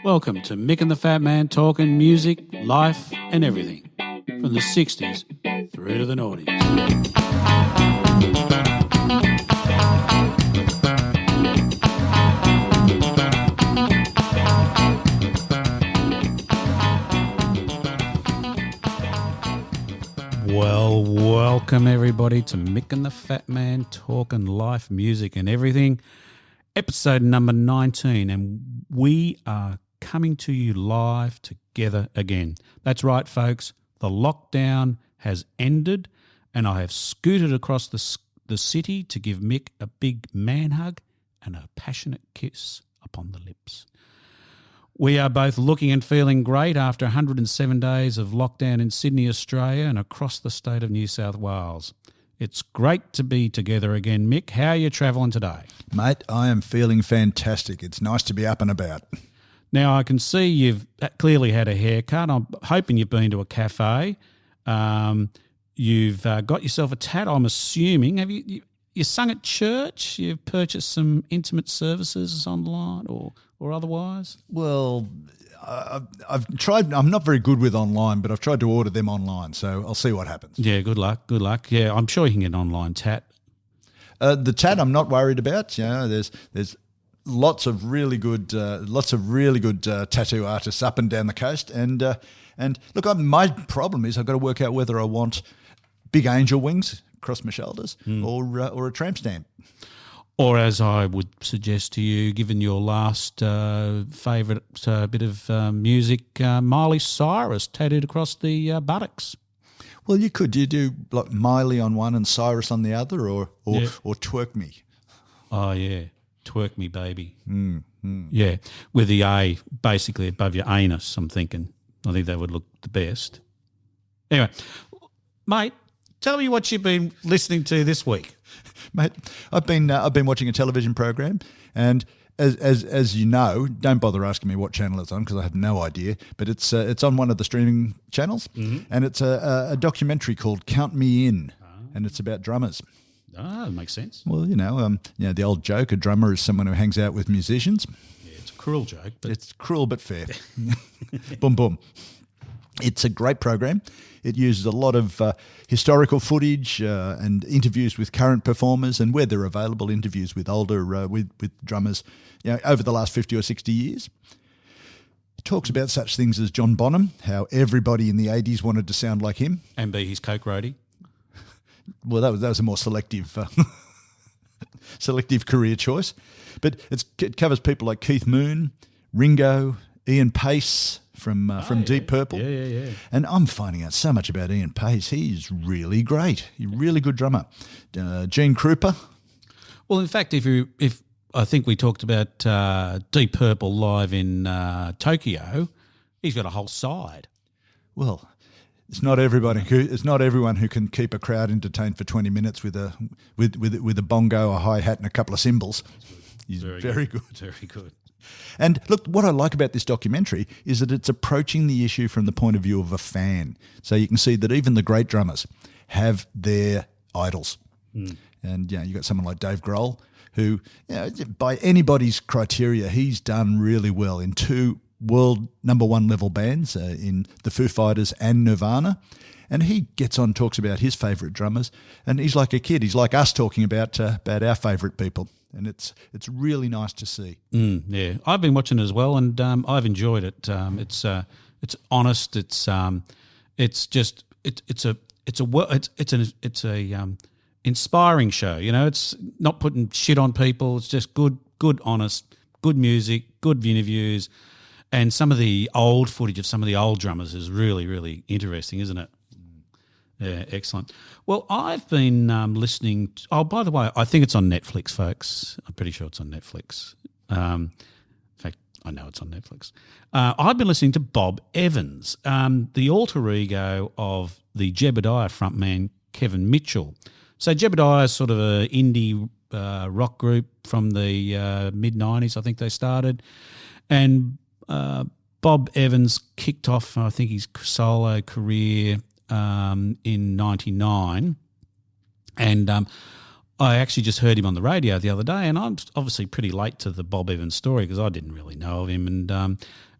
Welcome to Mick and the Fat Man talking music, life and everything from the 60s through to the noughties. Well, welcome everybody to Mick and the Fat Man talking life, music and everything. Episode number 19, and we are coming to you live together again. That's right, folks. The lockdown has ended, and I have scooted across the city to give Mick a big man hug and a passionate kiss upon the lips. We are both looking and feeling great after 107 days of lockdown in Sydney, Australia, and across the state of New South Wales. It's great to be together again. Mick, how are you travelling today? Mate, I am feeling fantastic. It's nice to be up and about. Now, I can see you've clearly had a haircut. I'm hoping you've been to a cafe. You've got yourself a tat, I'm assuming. Have you sung at church? You've purchased some intimate services online or otherwise? Well, I've tried. I'm not very good with online, but I've tried to order them online, so I'll see what happens. Yeah, good luck. Good luck. Yeah, I'm sure you can get an online tat. The tat, I'm not worried about. You know, there's lots of really good tattoo artists up and down the coast, and look, my problem is I've got to work out whether I want big angel wings across my shoulders or a tramp stamp. Or as I would suggest to you, given your last favourite bit of music, Miley Cyrus tattooed across the buttocks. Well, you could. You do like Miley on one and Cyrus on the other, or twerk me. Oh, yeah. Twerk me, baby. Yeah, with the A basically above your anus, I'm thinking. I think that would look the best. Anyway, mate, tell me what you've been listening to this week. Mate, I've been watching a television program, and as you know, don't bother asking me what channel it's on because I have no idea. But it's on one of the streaming channels, and it's a documentary called "Count Me In," and it's about drummers. Ah, that makes sense. Well, you know, the old joke: a drummer is someone who hangs out with musicians. Yeah, it's a cruel joke, but it's cruel but fair. Boom, boom. It's a great program. It uses a lot of historical footage and interviews with current performers, and where they're available, interviews with older with drummers, you know, over the last 50 or 60 years. It talks about such things as John Bonham, how everybody in the 80s wanted to sound like him and be his coke roadie. Well, that was a more selective career choice, but it covers people like Keith Moon, Ringo, Ian Pace from Deep Purple. Yeah. And I'm finding out so much about Ian Pace. He's really great. He's a really good drummer. Gene Krupa. Well, in fact, if I think we talked about Deep Purple live in Tokyo, he's got a whole side. Well, it's not everyone who can keep a crowd entertained for 20 minutes with a bongo, a hi-hat and a couple of cymbals. He's very good. Very good. And look, what I like about this documentary is that it's approaching the issue from the point of view of a fan. So you can see that even the great drummers have their idols. And, you know, you've got someone like Dave Grohl who, you know, by anybody's criteria, he's done really well in two world number one level bands in the Foo Fighters and Nirvana. And he gets on, talks about his favourite drummers, and he's like a kid. He's like us talking about our favourite people. And it's really nice to see. Yeah, I've been watching it as well, and I've enjoyed it. It's honest. It's an inspiring show. You know, it's not putting shit on people. It's just good, honest, good music, good interviews, and some of the old footage of some of the old drummers is really, really interesting, isn't it? Yeah, excellent. Well, I've been listening – by the way, I think it's on Netflix, folks. I'm pretty sure it's on Netflix. In fact, I know it's on Netflix. I've been listening to Bob Evans, the alter ego of the Jebediah frontman Kevin Mitchell. So Jebediah is sort of an indie rock group from the mid-'90s, I think they started. And Bob Evans kicked off, I think, his solo career in 99, and I actually just heard him on the radio the other day, and I'm obviously pretty late to the Bob Evans story because I didn't really know of him, and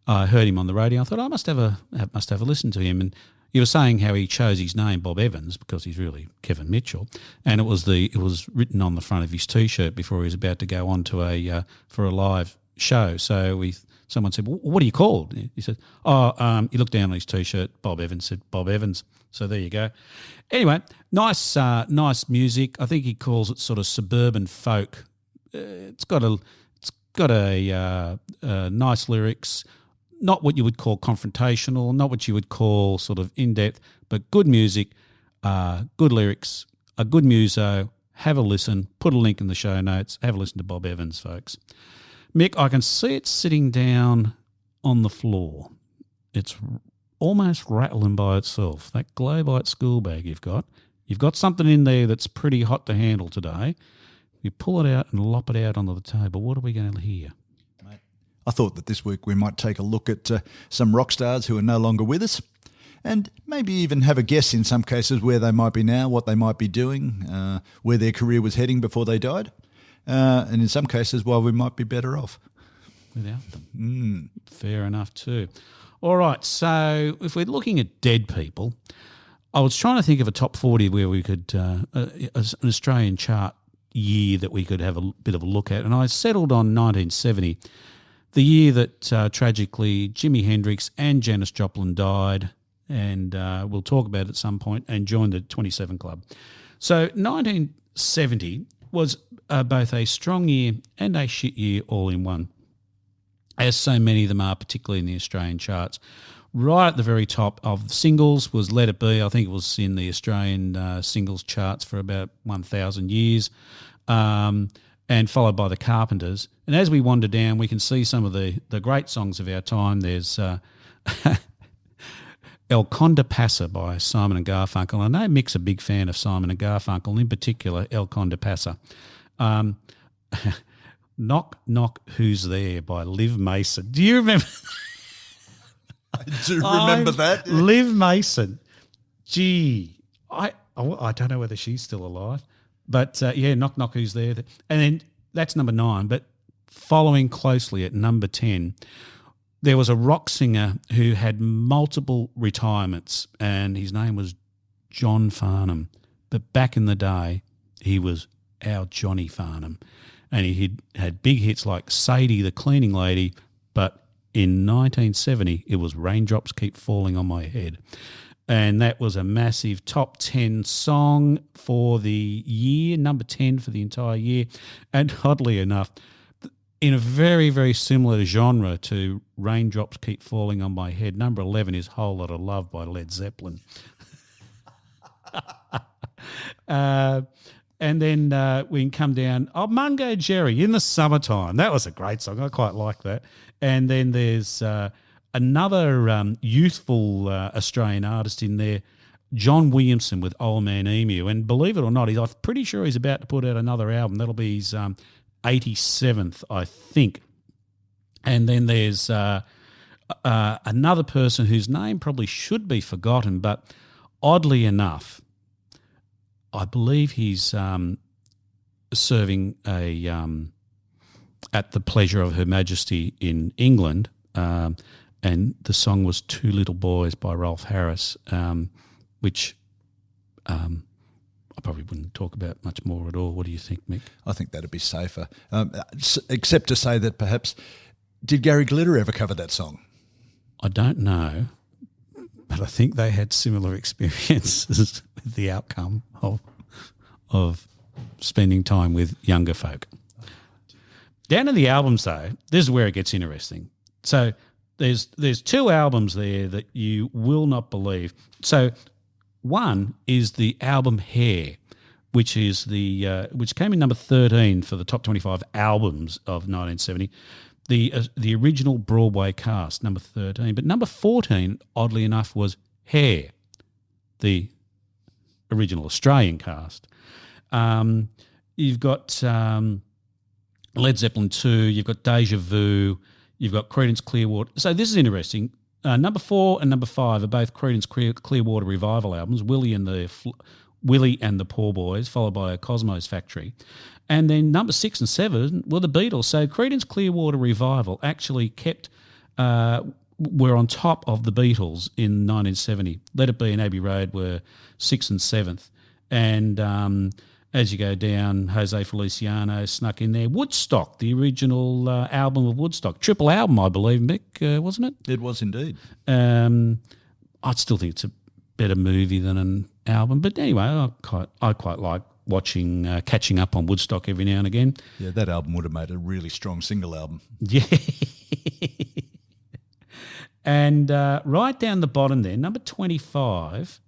I heard him on the radio. I thought I must have a listen to him, and he was saying how he chose his name Bob Evans because he's really Kevin Mitchell, and it was written on the front of his T-shirt before he was about to go on to for a live show. So someone said, well, "What are you called?" He said, he looked down on his T-shirt. Bob Evans said, "Bob Evans." So there you go. Anyway, nice music. I think he calls it sort of suburban folk. It's got nice lyrics. Not what you would call confrontational, not what you would call sort of in-depth, but good music, good lyrics, a good muso. Have a listen. Put a link in the show notes. Have a listen to Bob Evans, folks. Mick, I can see it sitting down on the floor. It's almost rattling by itself. That Glowbite school bag you've got something in there that's pretty hot to handle today. You pull it out and lop it out onto the table. What are we going to hear? I thought that this week we might take a look at some rock stars who are no longer with us, and maybe even have a guess in some cases where they might be now, what they might be doing, where their career was heading before they died, and in some cases why we might be better off without them. Fair enough too. All right, so if we're looking at dead people, I was trying to think of a top 40 where we could, an Australian chart year that we could have a bit of a look at, and I settled on 1970, the year that tragically Jimi Hendrix and Janis Joplin died, and we'll talk about it at some point, and joined the 27 Club. So 1970 was both a strong year and a shit year all in one, as so many of them are, particularly in the Australian charts. Right at the very top of the singles was Let It Be. I think it was in the Australian singles charts for about 1,000 years, and followed by the Carpenters. And as we wander down, we can see some of the great songs of our time. There's El Conde Pasa by Simon and Garfunkel. I know Mick's a big fan of Simon and Garfunkel, in particular El Conde Pasa. Knock, Knock, Who's There by Liv Mason. Do you remember? I do remember that. Yeah. Liv Mason. Gee, I don't know whether she's still alive. But, Knock, Knock, Who's There? And then that's number 9. But following closely at number 10, there was a rock singer who had multiple retirements, and his name was John Farnham. But back in the day, he was our Johnny Farnham. And he had big hits like Sadie the Cleaning Lady, but in 1970 it was Raindrops Keep Falling on My Head. And that was a massive top 10 song for the year, number 10 for the entire year. And oddly enough, in a very, very similar genre to Raindrops Keep Falling on My Head, number 11 is Whole Lot of Love by Led Zeppelin. And then we can come down, Mungo Jerry, In the Summertime. That was a great song. I quite like that. And then there's another youthful Australian artist in there, John Williamson with Old Man Emu. And believe it or not, I'm pretty sure he's about to put out another album. That'll be his 87th, I think. And then there's another person whose name probably should be forgotten, but oddly enough, I believe he's serving at the pleasure of Her Majesty in England, and the song was Two Little Boys by Rolf Harris, which I probably wouldn't talk about much more at all. What do you think, Mick? I think that'd be safer, except to say that perhaps, did Gary Glitter ever cover that song? I don't know, but I think they had similar experiences with the outcome of spending time with younger folk. Down to the albums, though, this is where it gets interesting. So there's 2 albums there that you will not believe. So one is the album Hair, which is which came in number 13 for the top 25 albums of 1970. The original Broadway cast, number 13. But number 14, oddly enough, was Hair, the original Australian cast. You've got Led Zeppelin 2, you've got Deja Vu, you've got Creedence Clearwater. So this is interesting. Number 4 and number 5 are both Creedence Clearwater Revival albums, Willie and the Willie and the Poor Boys, followed by a Cosmos Factory. And then number 6 and 7 were the Beatles. So Creedence Clearwater Revival actually were on top of the Beatles in 1970. Let It Be and Abbey Road were 6th and 7th. And as you go down, Jose Feliciano snuck in there. Woodstock, the original album of Woodstock. Triple album, I believe, Mick, wasn't it? It was indeed. I still think it's a better movie than an album. But anyway, I quite like watching, catching up on Woodstock every now and again. Yeah, that album would have made a really strong single album. Yeah. And right down the bottom there, number 25,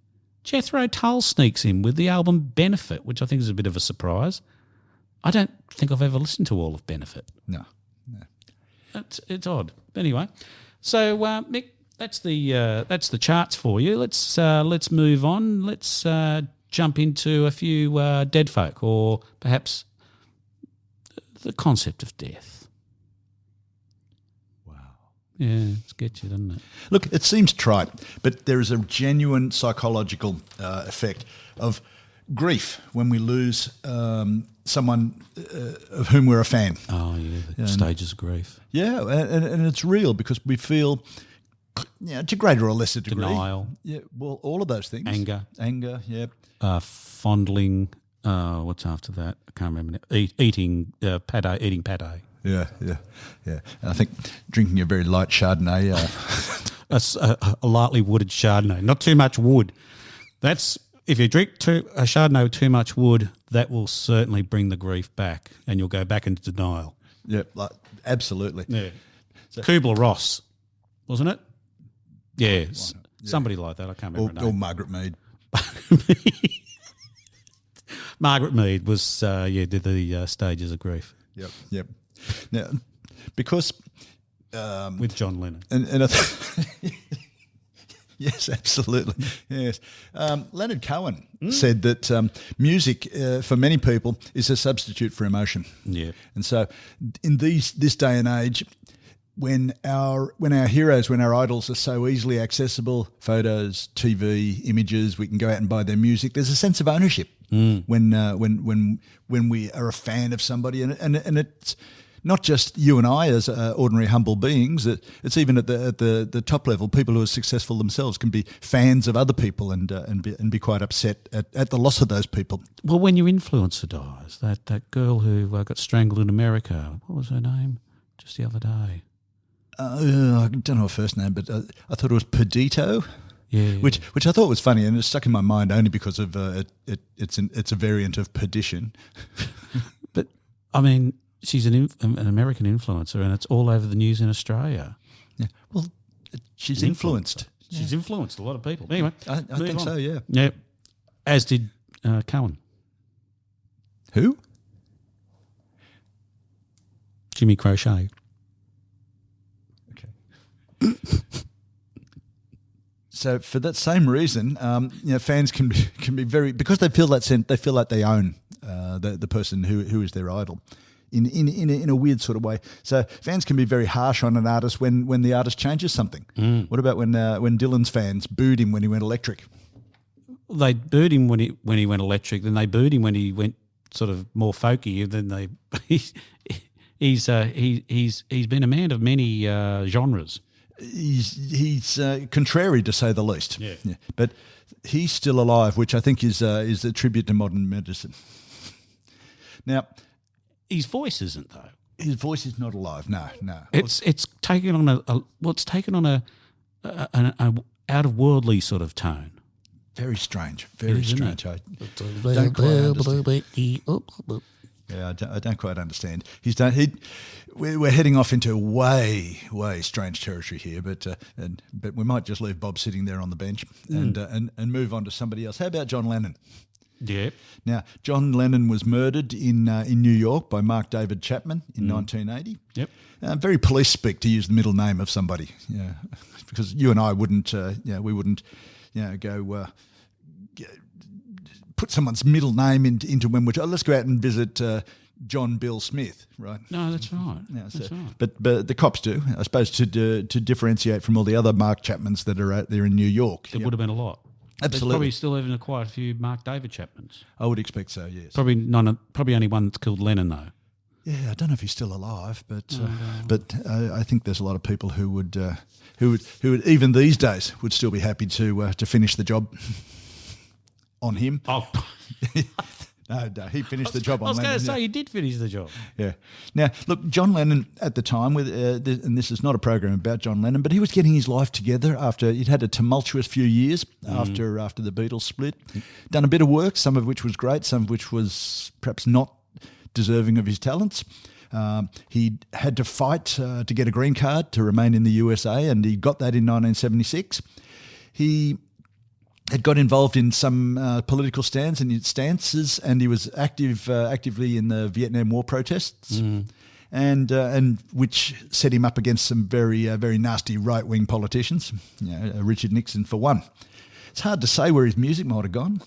Jethro Tull sneaks in with the album Benefit, which I think is a bit of a surprise. I don't think I've ever listened to all of Benefit. No. It's odd. Anyway, so Mick, that's the charts for you. Let's move on. Let's jump into a few dead folk, or perhaps the concept of death. Yeah, it's get you, doesn't it? Look, it seems trite, but there is a genuine psychological effect of grief when we lose someone of whom we're a fan. Oh, yeah, the stages of grief. Yeah, and it's real because we feel, to greater or lesser degree. Denial. Yeah, well, all of those things. Anger, yeah. Fondling. What's after that? I can't remember now. Eating pate. Yeah. And I think drinking a very light Chardonnay. A lightly wooded Chardonnay, not too much wood. That's if you drink a Chardonnay with too much wood, that will certainly bring the grief back, and you'll go back into denial. Yeah, absolutely. Yeah, so, Kubler-Ross, wasn't it? Yeah, somebody like that. I can't remember her name. Or Margaret Mead. Margaret Mead was did the stages of grief. Yep. Now, because with John Lennon, and yes, absolutely, yes. Leonard Cohen said that music for many people is a substitute for emotion. Yeah, and so in this day and age, when our heroes, when our idols are so easily accessible, photos, TV, images, we can go out and buy their music. There's a sense of ownership when we are a fan of somebody, and it's not just you and I as ordinary humble beings. It's even at the top level. People who are successful themselves can be fans of other people and be quite upset at the loss of those people. Well, when your influencer dies, that girl who got strangled in America, what was her name? Just the other day. I don't know her first name, but I thought it was Perdito. Yeah. Which I thought was funny, and it stuck in my mind only because of it's a variant of perdition. But I mean, she's an American influencer, and it's all over the news in Australia. Yeah. Well, she's influenced. She's influenced a lot of people. Anyway, I think so. Yeah. Yeah. As did Cohen. Who? Jimmy Crochet. Okay. So for that same reason, fans can be very, because they feel that sense, they feel like they own the person who is their idol, in a weird sort of way. So fans can be very harsh on an artist when the artist changes something. What about when Dylan's fans booed him when he went electric? They booed him when he went electric. Then they booed him when he went sort of more folky. Then he's been a man of many genres. He's contrary, to say the least. Yeah. But he's still alive, which I think is a tribute to modern medicine. Now, his voice isn't, though. His voice is not alive. No. It's taken on an out of worldly sort of tone. Very strange. Very strange. I don't quite understand. We're heading off into way strange territory here, but we might just leave Bob sitting there on the bench and move on to somebody else. How about John Lennon? Yeah. Now, John Lennon was murdered in New York by Mark David Chapman in 1980. Yep. Very police speak to use the middle name of somebody. Yeah, because you and I wouldn't. We wouldn't. Go. Put someone's middle name into when we're. Let's go out and visit John Bill Smith, right? No, that's right. Yeah, that's right. But the cops do, I suppose, to differentiate from all the other Mark Chapmans that are out there in New York. There would have been a lot. There's Absolutely. probably still even quite a few Mark David Chapmans. I would expect so, yes. Probably only one that's called Lennon though. Yeah, I don't know if he's still alive, but I think there's a lot of people who would even these days would still be happy to finish the job on him. Oh, No, he finished the job on Lennon. I was going to say he did finish the job. Yeah. Now, look, John Lennon at the time, and this is not a program about John Lennon, but he was getting his life together after he'd had a tumultuous few years after the Beatles split. Done a bit of work, some of which was great, some of which was perhaps not deserving of his talents. He had to fight to get a green card to remain in the USA, and he got that in 1976. He had got involved in some political stances, and he was actively in the Vietnam War protests, and which set him up against some very nasty right wing politicians, Richard Nixon for one. It's hard to say where his music might have gone.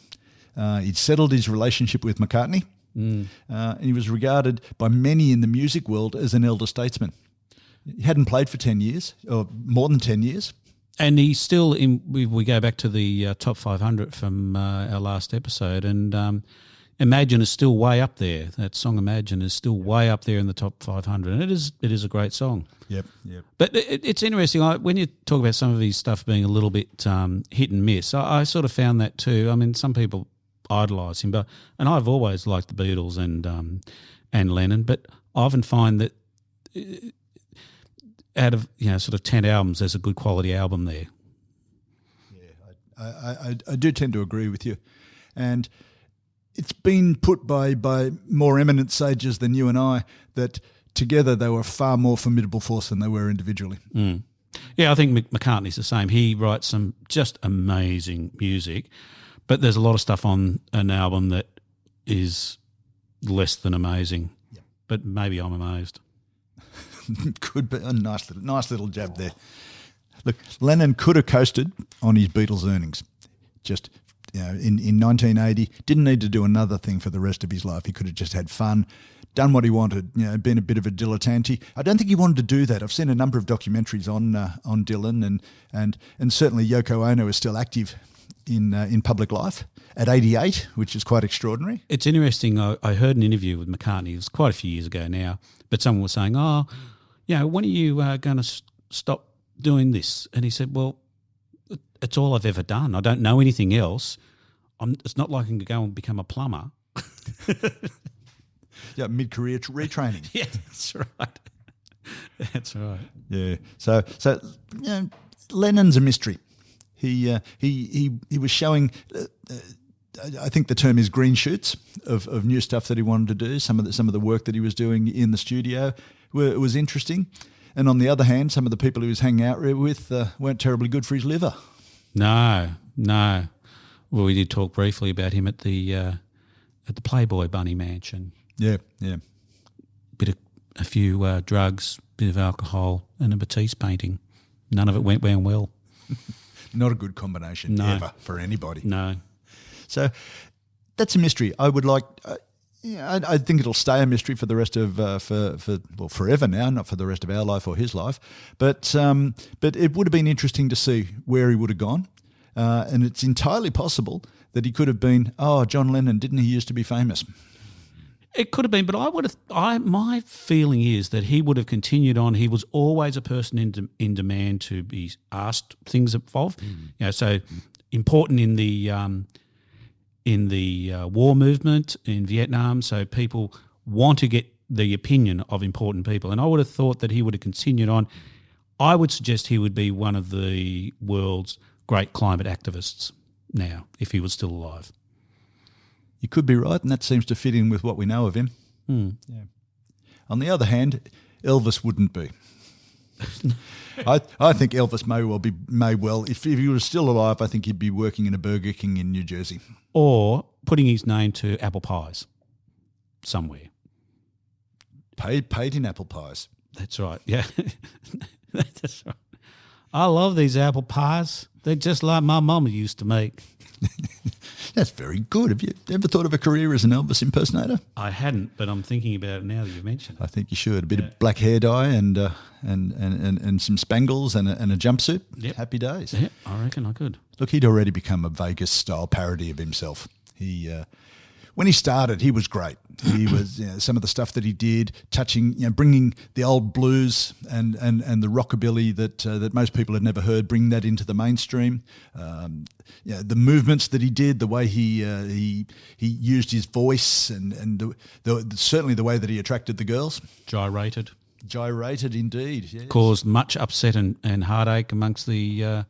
He'd settled his relationship with McCartney, and he was regarded by many in the music world as an elder statesman. He hadn't played for 10 years, or more than 10 years. And he's still in. We go back to the top 500 from our last episode, and Imagine is still way up there. That song Imagine is still way up there in the top 500, and it is a great song. Yep. But it's interesting when you talk about some of his stuff being a little bit hit and miss. I sort of found that too. I mean, some people idolise him, and I've always liked the Beatles and Lennon, but I often find that out of sort of 10 albums, there's a good quality album there. Yeah, I do tend to agree with you, and it's been put by more eminent sages than you and I that together they were a far more formidable force than they were individually. Yeah, I think McCartney's the same. He writes some just amazing music, but there's a lot of stuff on an album that is less than amazing. Yep. But maybe I'm amazed. Could be a nice little jab there. Look, Lennon could have coasted on his Beatles earnings. Just in 1980, didn't need to do another thing for the rest of his life. He could have just had fun, done what he wanted, been a bit of a dilettante. I don't think he wanted to do that. I've seen a number of documentaries on Dylan, and certainly Yoko Ono is still active in public life at 88, which is quite extraordinary. It's interesting. I heard an interview with McCartney. It was quite a few years ago now, but someone was saying, when are you going to stop doing this? And he said, well, it's all I've ever done. I don't know anything else. It's not like I can go and become a plumber. Yeah, mid-career retraining. Yeah, that's right. That's right. Yeah. So Lennon's a mystery. He was showing. I think the term is green shoots of new stuff that he wanted to do. Some of the work that he was doing in the studio was interesting, and on the other hand, some of the people he was hanging out with weren't terribly good for his liver. No. Well, we did talk briefly about him at the Playboy Bunny Mansion. Yeah. A few drugs, bit of alcohol, and a Matisse painting. None of it went well. Not a good combination ever for anybody. No. So that's a mystery. I would like. I think it'll stay a mystery for the rest of forever now, not for the rest of our life or his life. But it would have been interesting to see where he would have gone, and it's entirely possible that he could have been. Oh, John Lennon, didn't he used to be famous? It could have been, but my feeling is that he would have continued on. He was always a person in demand to be asked things of. So important in the war movement in Vietnam. So people want to get the opinion of important people, and I would have thought that he would have continued on. I would suggest he would be one of the world's great climate activists now if he was still alive. You could be right, and that seems to fit in with what we know of him. Yeah. On the other hand, Elvis wouldn't be. I think Elvis may well, if he was still alive, I think he'd be working in a Burger King in New Jersey. Or putting his name to apple pies somewhere. Paid in apple pies. That's right, yeah. That's right. I love these apple pies. They're just like my mama used to make. That's very good. Have you ever thought of a career as an Elvis impersonator? I hadn't, but I'm thinking about it now that you've mentioned it. I think you should. A bit of black hair dye and some spangles and a jumpsuit. Yep. Happy days. Yeah, I reckon I could. Look, he'd already become a Vegas-style parody of himself. When he started, he was great. He was some of the stuff that he did, touching, bringing the old blues and the rockabilly that most people had never heard, bringing that into the mainstream. The movements that he did, the way he used his voice, and certainly the way that he attracted the girls. Gyrated Indeed. Yes. Caused much upset and heartache amongst the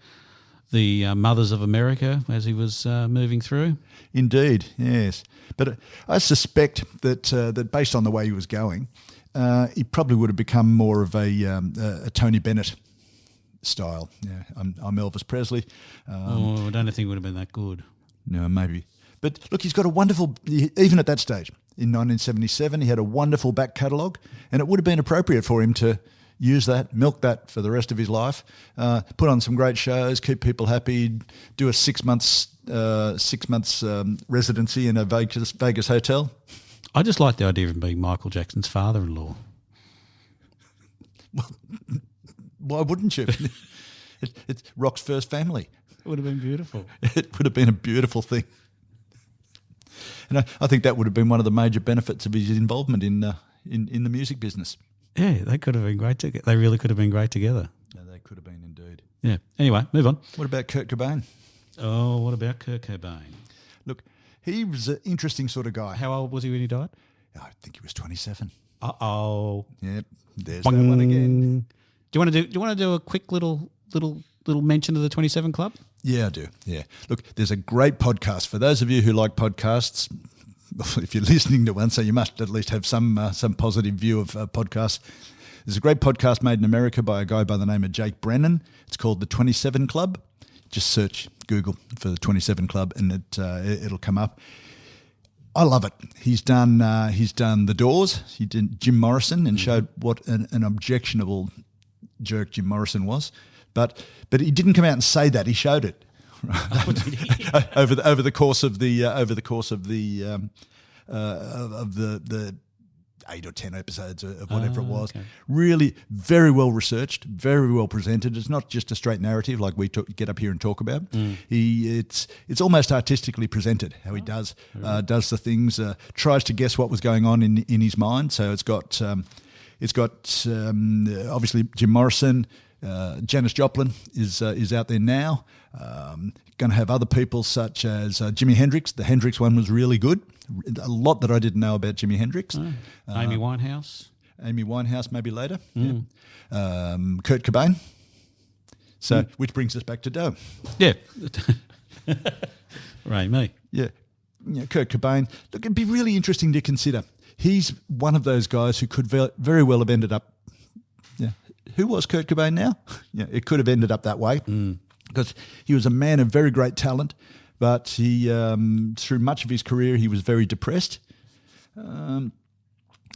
mothers of America as he was moving through. Indeed, yes. But I suspect that based on the way he was going, he probably would have become more of a Tony Bennett style. Yeah, I'm Elvis Presley. I don't think it would have been that good. No, maybe. But look, he's got a wonderful, even at that stage, in 1977, he had a wonderful back catalogue, and it would have been appropriate for him to use that, milk that for the rest of his life, put on some great shows, keep people happy, do a 6 months residency in a Vegas hotel. I just like the idea of him being Michael Jackson's father-in-law. Well, why wouldn't you? It's rock's first family. It would have been beautiful. It would have been a beautiful thing. And I think that would have been one of the major benefits of his involvement in the music business. Yeah, they could have been great together. They really could have been great together. Yeah, they could have been indeed. Yeah. Anyway, move on. What about Kurt Cobain? Oh, what about Kurt Cobain? Look, he was an interesting sort of guy. How old was he when he died? I think he was 27. Uh-oh. Yep, there's that one again. Do you want to do a quick little mention of the 27 Club? Yeah, I do. Yeah. Look, there's a great podcast for those of you who like podcasts. If you're listening to one, so you must at least have some positive view of podcasts. There's a great podcast made in America by a guy by the name of Jake Brennan. It's called The 27 Club. Just search Google for The 27 Club and it'll come up. I love it. He's done The Doors. He did Jim Morrison and showed what an objectionable jerk Jim Morrison was. But he didn't come out and say that. He showed it. over the course of the 8 or 10 episodes of whatever it was. Okay. Really very well researched, very well presented. It's not just a straight narrative like we get up here and talk about. It's almost artistically presented how he does the things. Tries to guess what was going on in his mind. So it's got obviously Jim Morrison. Janis Joplin is out there now. Going to have other people such as Jimi Hendrix. The Hendrix one was really good. A lot that I didn't know about Jimi Hendrix. Amy Winehouse. Amy Winehouse maybe later. Yeah. Kurt Cobain. So which brings us back to Doe. Yeah. Right, me. Yeah. Kurt Cobain. Look, it'd be really interesting to consider. He's one of those guys who could very well have ended up. Yeah. Who was Kurt Cobain now? Yeah, it could have ended up that way because he was a man of very great talent, but he through much of his career he was very depressed.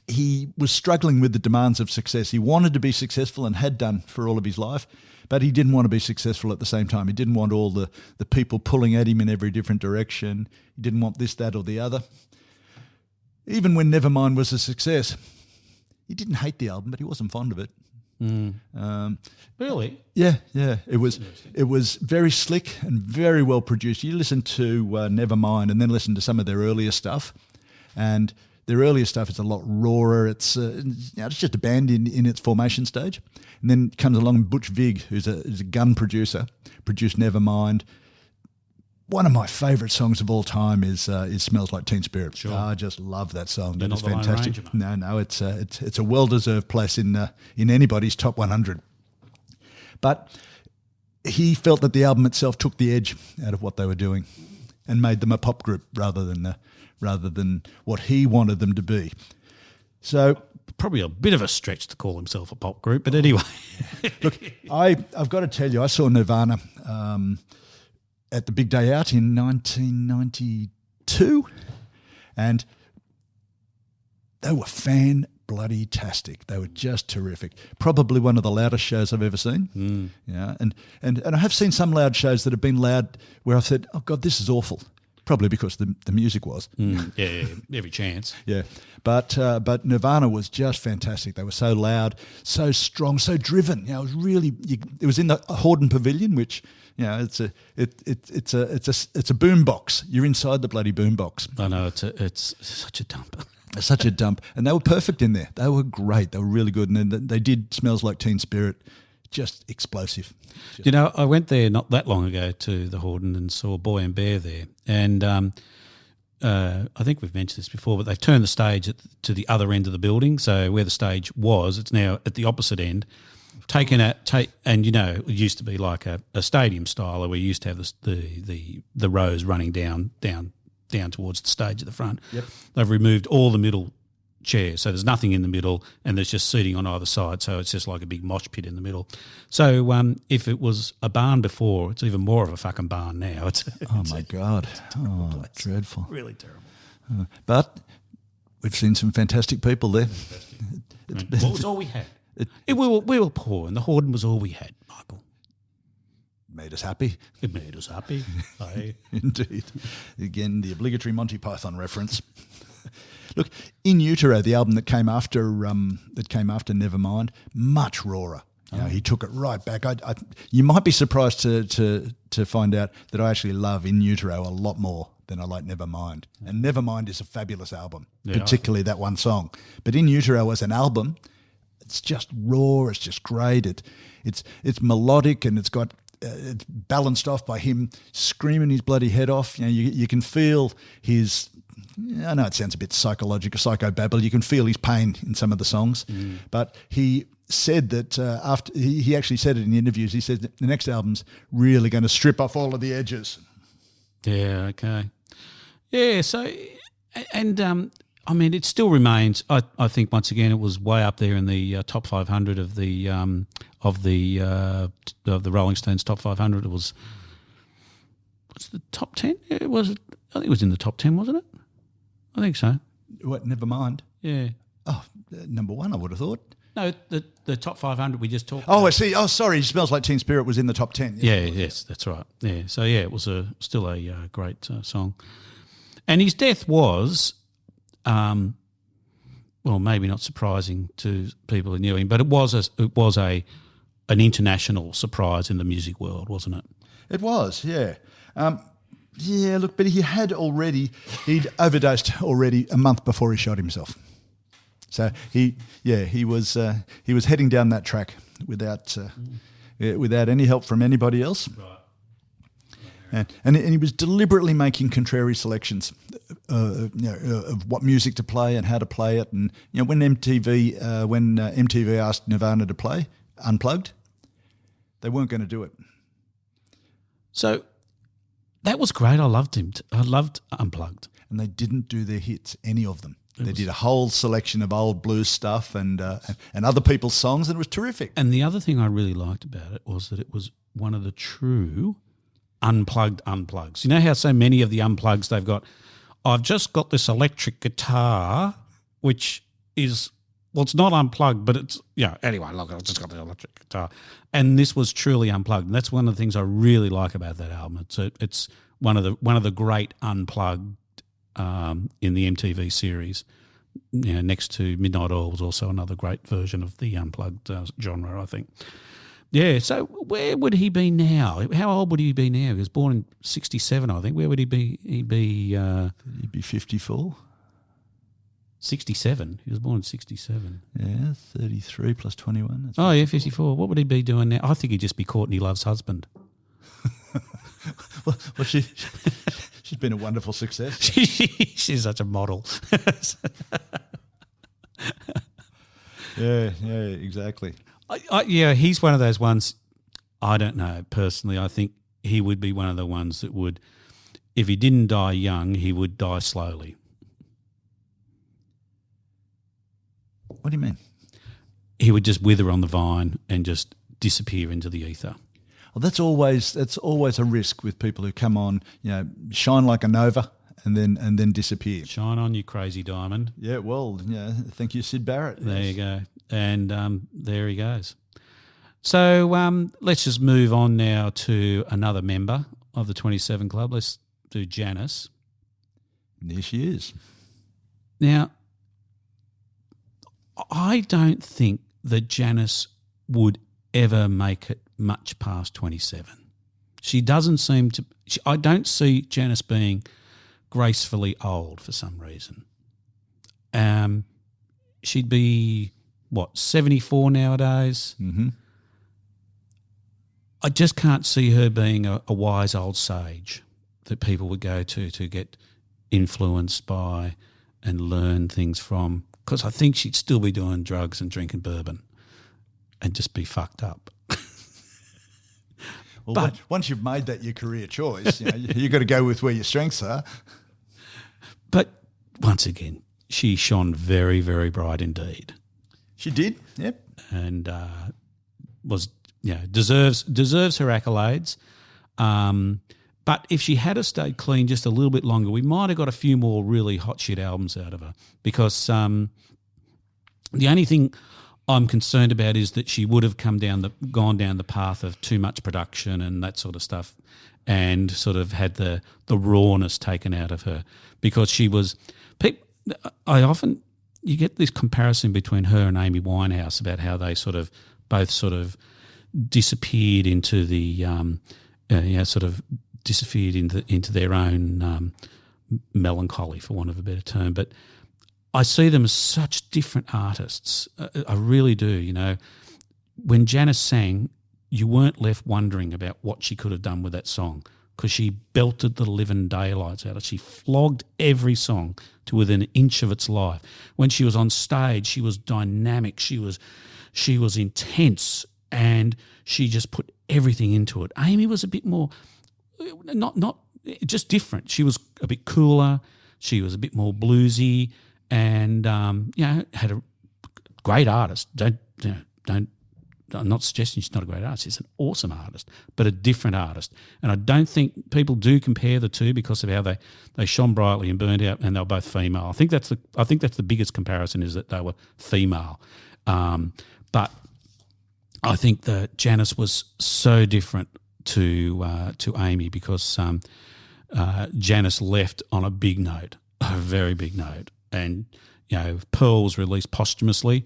He was struggling with the demands of success. He wanted to be successful and had done for all of his life, but he didn't want to be successful at the same time. He didn't want all the people pulling at him in every different direction. He didn't want this, that or the other. Even when Nevermind was a success, he didn't hate the album, but he wasn't fond of it. Really? Yeah. It was very slick and very well produced. You listen to Nevermind and then listen to some of their earlier stuff, and their earlier stuff is a lot rawer. It's just a band in its formation stage, and then comes along Butch Vig, who's a gun producer, produced Nevermind. One of my favourite songs of all time is "Smells Like Teen Spirit." Sure. I just love that song. That You're is not the fantastic. Lone Ranger, No, it's a well-deserved place in anybody's top 100. But he felt that the album itself took the edge out of what they were doing, and made them a pop group rather than what he wanted them to be. So probably a bit of a stretch to call himself a pop group, but anyway. Look, I've got to tell you, I saw Nirvana at the big day out in 1992, and they were fan-bloody-tastic. They were just terrific. Probably one of the loudest shows I've ever seen. Yeah, and I have seen some loud shows that have been loud where I've said, "Oh God, this is awful." probably because the music was. Yeah, every chance. Yeah, but Nirvana was just fantastic. They were so loud, so strong, so driven. You know, it was really. It was in the Horden Pavilion, which it's a boom box. You're inside the bloody boom box. I know it's such a dump. Such a dump, and they were perfect in there. They were great. They were really good, and they did Smells Like Teen Spirit. Just explosive. I went there not that long ago to the Horden and saw Boy and Bear there. And I think we've mentioned this before, but they've turned the stage to the other end of the building. So where the stage was, it's now at the opposite end. And it used to be like a stadium style where we used to have the rows running down towards the stage at the front. Yep. They've removed all the middle chairs, so there's nothing in the middle, and there's just seating on either side, so it's just like a big mosh pit in the middle. So if it was a barn before, it's even more of a fucking barn now. Oh my God. Dreadful. Really terrible. But we've seen some fantastic people there. What was all we had? We were poor, and the Horden was all we had, Michael. Made us happy. It made us happy. Aye. Indeed. Again, the obligatory Monty Python reference. Look, In Utero, the album that came after Nevermind, much rawer. He took it right back. You might be surprised to find out that I actually love In Utero a lot more than I like Nevermind. And Nevermind is a fabulous album, particularly that one song. But In Utero as an album, it's just raw. It's just great. It's melodic, and it's balanced off by him screaming his bloody head off. You can feel his. I know it sounds a bit psychobabble. You can feel his pain in some of the songs, but he said that after he actually said it in interviews. He said that the next album's really going to strip off all of the edges. Yeah. Okay. Yeah. So, and I mean, it still remains. I think once again it was way up there in the top 500 of the Rolling Stones top 500. It was. What's the top 10? It was. I think it was in the top 10, wasn't it? I think so. What? Nevermind. Yeah. Oh, number one, I would have thought. No, the top 500 we just talked about. Oh, I see. Oh, sorry. Smells Like Teen Spirit was in the top 10. Yes, that's right. Yeah. So, yeah, it was still a great song. And his death was, well, maybe not surprising to people who knew him, but it was an international surprise in the music world, wasn't it? It was, yeah. Yeah, look, but he'd overdosed already a month before he shot himself. So he was heading down that track without any help from anybody else. Right. And he was deliberately making contrary selections, of what music to play and how to play it. And when MTV asked Nirvana to play Unplugged, they weren't going to do it. So that was great. I loved him. I loved Unplugged. And they didn't do their hits, any of them. They did a whole selection of old blues stuff and other people's songs, and it was terrific. And the other thing I really liked about it was that it was one of the true unplugged unplugs. You know how so many of the unplugs they've got, I've just got this electric guitar, which is, well, it's not unplugged, but it's, anyway, look, I've just got the electric guitar. And this was truly unplugged. And that's one of the things I really like about that album. It's one of the great unplugged in the MTV series. Next to Midnight Oil was also another great version of the unplugged genre, I think. Yeah, so where would he be now? How old would he be now? He was born in 1967, I think. Where would he be? He'd be 54. 67. He was born in 1967. Yeah, 33 plus 21. That's 54. 54. What would he be doing now? I think he'd just be Courtney Love's husband. well, she's been a wonderful success. She's such a model. Yeah, exactly. He's one of those ones, I don't know, personally. I think he would be one of the ones that would, if he didn't die young, he would die slowly. What do you mean? He would just wither on the vine and just disappear into the ether. Well, that's always a risk with people who come on, shine like a nova and then disappear. Shine on, you crazy diamond. Yeah, well, thank you, Syd Barrett. There you go. And there he goes. So let's just move on now to another member of the 27 Club. Let's do Janice. And there she is. Now, I don't think that Janice would ever make it much past 27. She doesn't seem to – I don't see Janice being gracefully old for some reason. She'd be, 74 nowadays? Mm-hmm. I just can't see her being a wise old sage that people would go to get influenced by and learn things from, because I think she'd still be doing drugs and drinking bourbon and just be fucked up. Well, but once you've made that your career choice, you've got to go with where your strengths are. But once again, she shone very, very bright indeed. She did, yep. And was deserves her accolades. But if she had stayed clean just a little bit longer, we might have got a few more really hot shit albums out of her. Because the only thing I'm concerned about is that she would have gone down the path of too much production and that sort of stuff, and sort of had the rawness taken out of her, because she was. You get this comparison between her and Amy Winehouse about how they both disappeared into the disappeared into their own melancholy, for want of a better term. But I see them as such different artists. I really do. When Janice sang, you weren't left wondering about what she could have done with that song, because she belted the living daylights out of it. She flogged every song to within an inch of its life. When she was on stage, she was dynamic. She was intense, and she just put everything into it. Amy was a bit more, not just different. She was a bit cooler. She was a bit more bluesy, and had a great artist. I'm not suggesting she's not a great artist. She's an awesome artist, but a different artist. And I don't think people do compare the two because of how they shone brightly and burned out, and they were both female. I think that's the biggest comparison, is that they were female. But I think that Janice was so different to Amy, because Janice left on a big note, a very big note, and Pearl was released posthumously.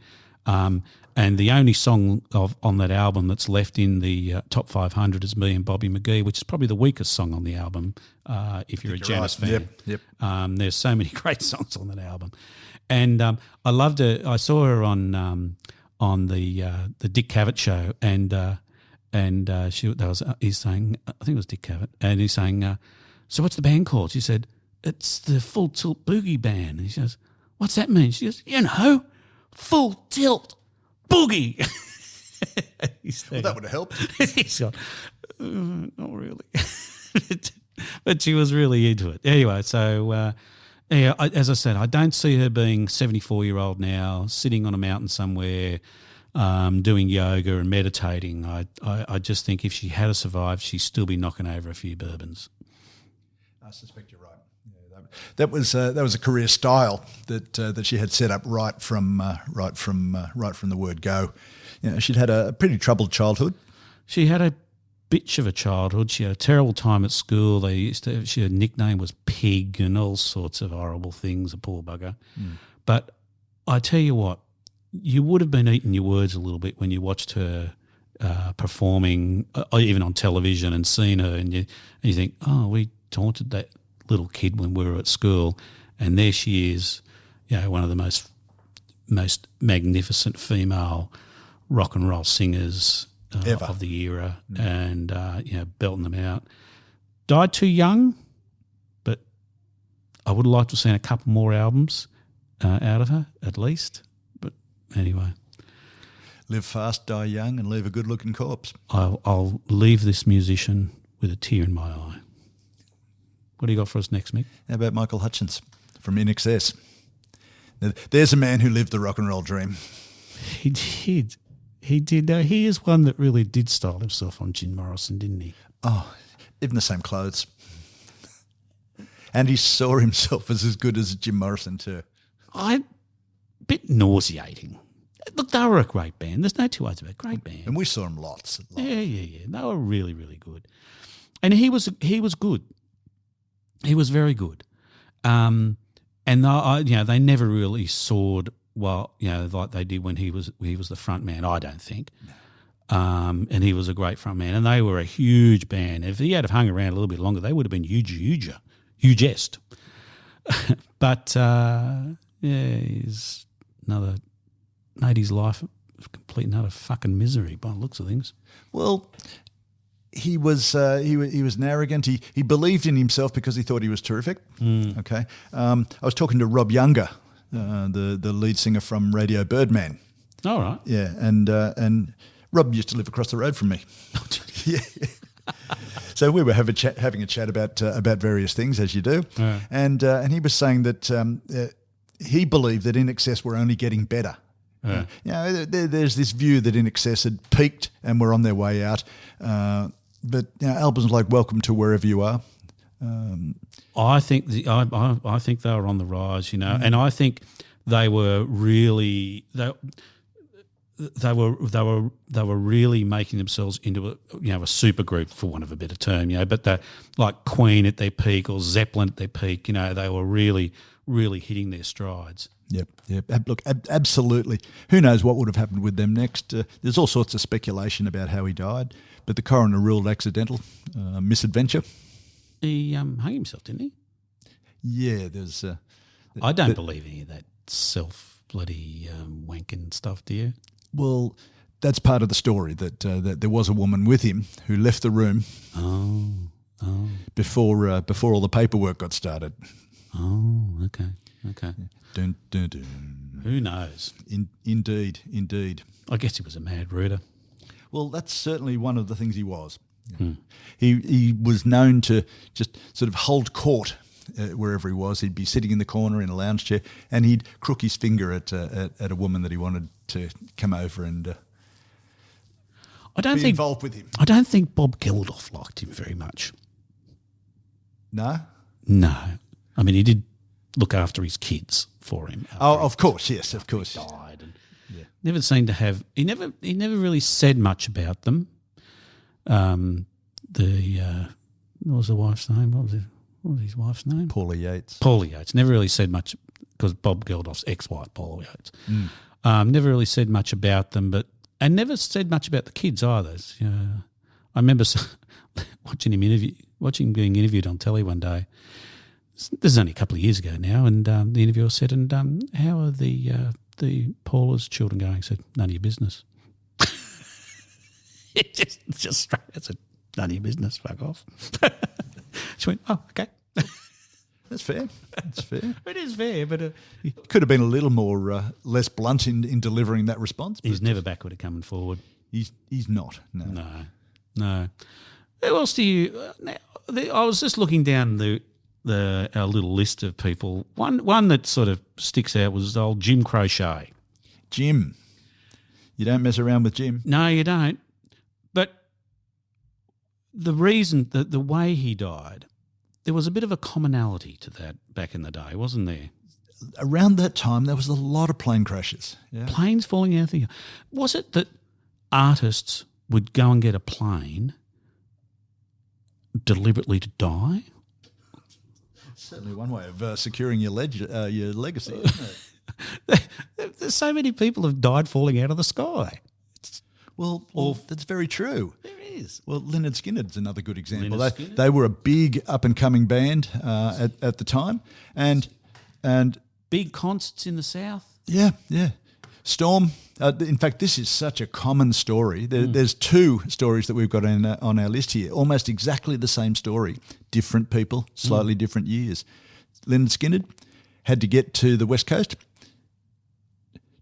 And the only song on that album that's left in the top 500 is Me and Bobby McGee, which is probably the weakest song on the album if you're a Janice fan. Yep. There's so many great songs on that album. And I loved her. I saw her on the Dick Cavett show, and he's saying, I think it was Dick Cavett, and he's saying, so what's the band called? She said, it's the Full Tilt Boogie Band. And he says, what's that mean? She goes, Full Tilt Boogie. Well, that would have helped. He's gone, not really. But she was really into it. Anyway, so as I said, I don't see her being 74-year-old now, sitting on a mountain somewhere, doing yoga and meditating. I just think if she had survived, she'd still be knocking over a few bourbons. I suspect you're right. That was a career style that she had set up right from the word go. She'd had a pretty troubled childhood. She had a bitch of a childhood. She had a terrible time at school. Her nickname was Pig and all sorts of horrible things. A poor bugger. Mm. But I tell you what, you would have been eating your words a little bit when you watched her performing, even on television, and seen her, and you think, oh, we taunted that little kid when we were at school, and there she is, one of the most magnificent female rock and roll singers of the era, and belting them out. Died too young, but I would have liked to have seen a couple more albums out of her at least. But anyway, live fast, die young, and leave a good-looking corpse. I'll leave this musician with a tear in my eye. What do you got for us next, Mick? How about Michael Hutchence from In Excess? Now, there's a man who lived the rock and roll dream. He did. Now, he is one that really did style himself on Jim Morrison, didn't he? Oh, even the same clothes. And he saw himself as good as Jim Morrison too. Bit nauseating. Look, they were a great band. There's no two ways about it. Great band. And we saw them lots. Yeah. They were really, really good. And he was good. He was very good. And they never really soared like they did when he was the front man. I don't think. And he was a great front man, and they were a huge band. If he had hung around a little bit longer, they would have been hugest. But he's made his life a complete and utter fucking misery by the looks of things. Well, he was an arrogant. He believed in himself because he thought he was terrific. Okay, I was talking to Rob Younger, the lead singer from Radio Birdman. All right. Yeah, and Rob used to live across the road from me. Yeah. So we were having a chat about various things, as you do, and he was saying that he believed that In Excess were only getting better. There's this view that In Excess had peaked and were on their way out, but albums like Welcome to Wherever You Are. I think I think they were on the rise, and I think they were really they were really making themselves into a super group, for want of a better term, but they're like Queen at their peak or Zeppelin at their peak, they were really, really hitting their strides. Yep. Look, absolutely. Who knows what would have happened with them next? There's all sorts of speculation about how he died, but the coroner ruled accidental, misadventure. He hung himself, didn't he? Yeah, there's... I don't believe any of that self-bloody wanking stuff, do you? Well, that's part of the story, that there was a woman with him who left the room before all the paperwork got started. Oh, okay. Dun, dun, dun. Who knows? Indeed. I guess he was a mad rooter. Well, that's certainly one of the things he was. He was known to just sort of hold court wherever he was. He'd be sitting in the corner in a lounge chair, and he'd crook his finger at a woman that he wanted to come over and be involved with him. I don't think Bob Geldof liked him very much. No? No. I mean, he did look after his kids for him. Oh, of course, yes, of course. He died. And never seemed to have. He never really said much about them. What was the wife's name? What was his wife's name? Paula Yates. Never really said much, because Bob Geldof's ex-wife, Paula Yates. Never really said much about them, and never said much about the kids either. I remember watching him being interviewed on telly one day. This is only a couple of years ago now, and the interviewer said, "And how are the Paula's children going?" He said, "None of your business." It's just straight. That's none of your business. Fuck off. She went, "Oh, okay." That's fair. It is fair, but he could have been a little more less blunt in delivering that response. He's never backward at coming forward. He's not. No. Who else do you? I was just looking down our little list of people. One that sort of sticks out was old Jim Crochet. Jim, you don't mess around with Jim. No, you don't. But the reason that the way he died, there was a bit of a commonality to that back in the day, wasn't there? Around that time, there was a lot of plane crashes. Yeah. Planes falling out of the... Was it that artists would go and get a plane deliberately to die? Certainly one way of securing your legacy, isn't it? There's so many people have died falling out of the sky. Well, that's very true. There is. Well, Lynyrd Skynyrd's another good example. They were a big up-and-coming band at the time, and big concerts in the south. Yeah. Storm. In fact, this is such a common story. There's two stories that we've got on our list here, almost exactly the same story. Different people, slightly different years. Lynyrd Skynyrd had to get to the West Coast.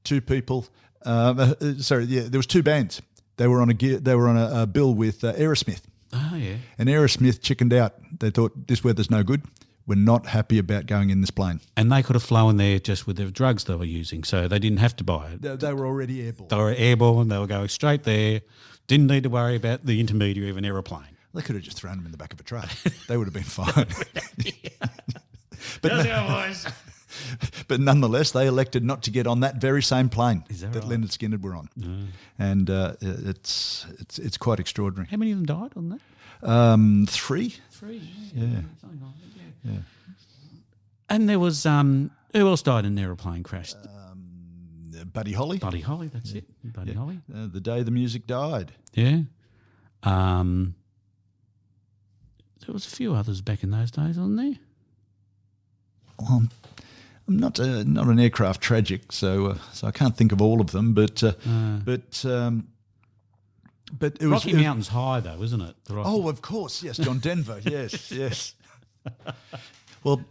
Two people. There was two bands. They were on a bill with Aerosmith. Oh yeah. And Aerosmith chickened out. They thought, this weather's no good. We're not happy about going in this plane. And they could have flown there just with the drugs they were using, so they didn't have to buy it. They were already airborne. They were airborne. They were going straight there. Didn't need to worry about the intermediary of an aeroplane. They could have just thrown them in the back of a truck. They would have been fine. But nonetheless, they elected not to get on that very same plane that right? Lynyrd Skynyrd were on. And it's quite extraordinary. How many of them died on that? 3. 3, Yeah. Yeah. And there was who else died in an aeroplane crash? Buddy Holly. Buddy Holly, that's it. Buddy Holly. The day the music died. Yeah. There was a few others back in those days, wasn't there? Well, I'm not an aircraft tragic, so I can't think of all of them. But it was Rocky Mountain's high, though, isn't it? Oh, of course, yes, John Denver, yes. Well,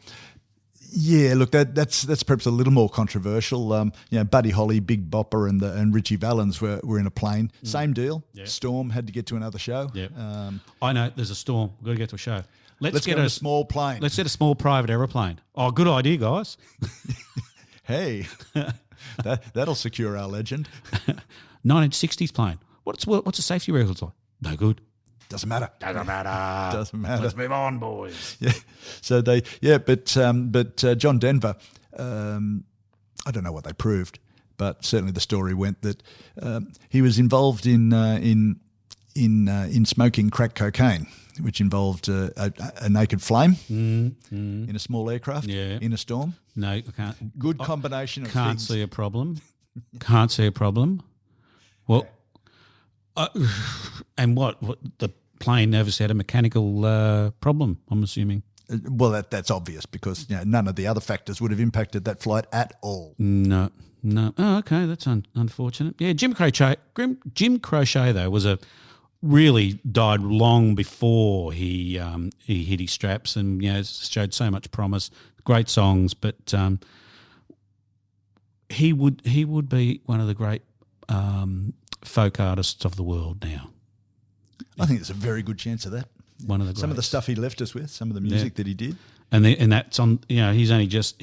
yeah. Look, that's perhaps a little more controversial. Buddy Holly, Big Bopper, and Richie Valens were in a plane. Same deal. Yeah. Storm had to get to another show. Yeah. I know there's a storm. We've got to get to a show. Let's get a small plane. Let's get a small private aeroplane. Oh, good idea, guys. Hey, that'll secure our legend. 1960s plane. What's the safety records like? No good. Doesn't matter. Let's move on, boys. Yeah. So but John Denver, I don't know what they proved, but certainly the story went that he was involved in smoking crack cocaine, which involved a naked flame in a small aircraft in a storm. No, I can't. Good combination of can't things. See a problem. Can't see a problem. Well, and what the plane never had a mechanical problem, I'm assuming. Well, that's obvious because none of the other factors would have impacted that flight at all. No. Oh, okay, that's unfortunate. Yeah, Jim Croce though really died long before he hit his straps, and showed so much promise. Great songs, but he would be one of the great folk artists of the world now. I think there's a very good chance of that. One of the greats. Some of the stuff he left us with, some of the music that he did, and that's on. He's only just